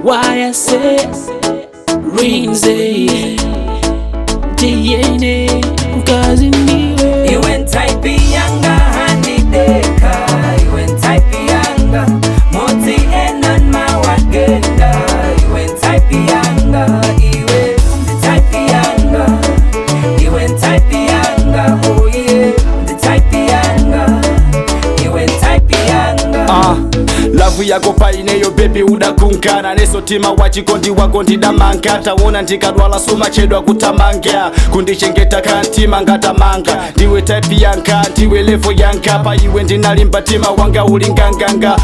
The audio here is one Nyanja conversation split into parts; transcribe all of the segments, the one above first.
Why I say Rinze DNA Kazi niwe Iwe type yanga handideka, iwe type yanga moti enan mawagenda, iwe type yanga, iwe type yanga, iwe type yanga, oh yeah, the type yanga, iwe type yanga. Lavu yako paineyo baby udakunkana neso tima wachikondi wako ndidamanga tawona ndikadwala suma chedwa kutamanga kundichengeta kantima ngatamanga ndiwe type yanka ndiwe levo yanka pa iwe ndinalimba tima wanga ulinganganga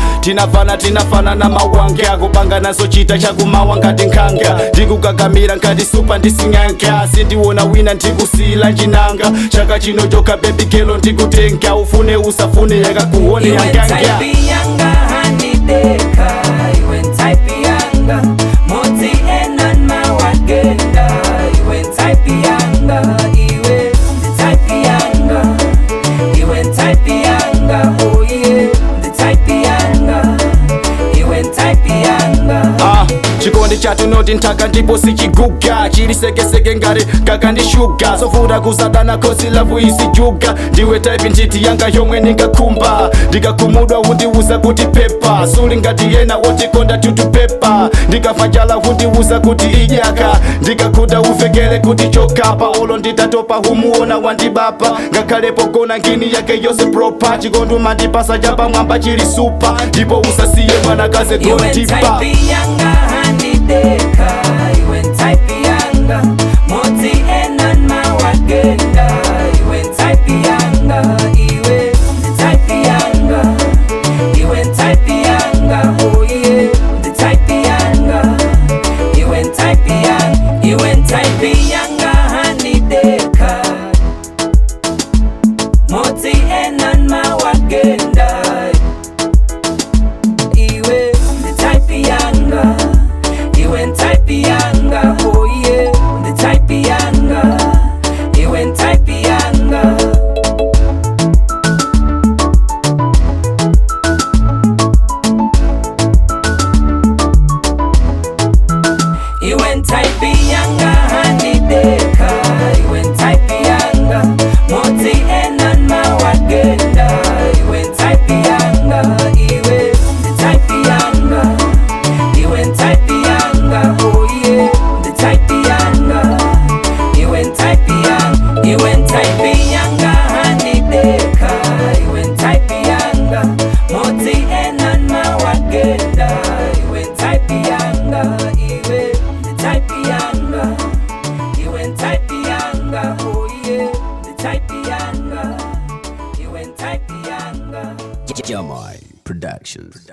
tinafana na mawanga kupanga nazo chita chakumawanga ndinkanga ndikukagamira nkati supa ndisinganga sindiwona wina ndikusila njinanga chaka chino joka baby gelo ndikutenga ufune usafune yakakuhone yanganga handideka, iwe type yanga moti enan mawagenda, iwe type yanga, iwe type yanga, iwe type yanga, oh yeah, the type yanga, iwe type yanga. chikondi chatu noti ntaka ndipo sichiguga chilisekeseke ngari kakandishuga sofuda kusadana kosi lavu isijuga ndiwe type nditi yanga yomwe ningakumba ndikakumudwa undiuza kuti pepa suli ngati yena wotikonda tutupepa ndikafajala undiuza kuti ijaka ndikakuda uvekele kuti chokapa olo nditatopa humuona wandibapa ngakhalepo gona ngini yake yose propa chikondi mandipasa chapa mwamba chili supa ndipo usasiye mwanakaze gondipa handideka, iwe type yanga moti enan mawagenda, iwe type yanga, iwe type yanga, iwe type yanga, oh yeah, the type yanga, iwe type yanga, iwe type yanga handideka moti enan mawagenda, iwe type yanga, iwe type yanga, oh yeah, the type yanga, iwe type yanga. Iwe type yanga handideka, iwe type yanga moti enan mawagenda, iwe type yanga, iwe type yanga, iwe type yanga, oh yeah, the type yanga, iwe type yanga, iwe type yanga handideka, iwe type yanga moti enan mawagenda, iwe type yanga, iwe type yanga, iwe type yanga, oh yeah, the type yanga, iwe type yanga. Jamai Productions.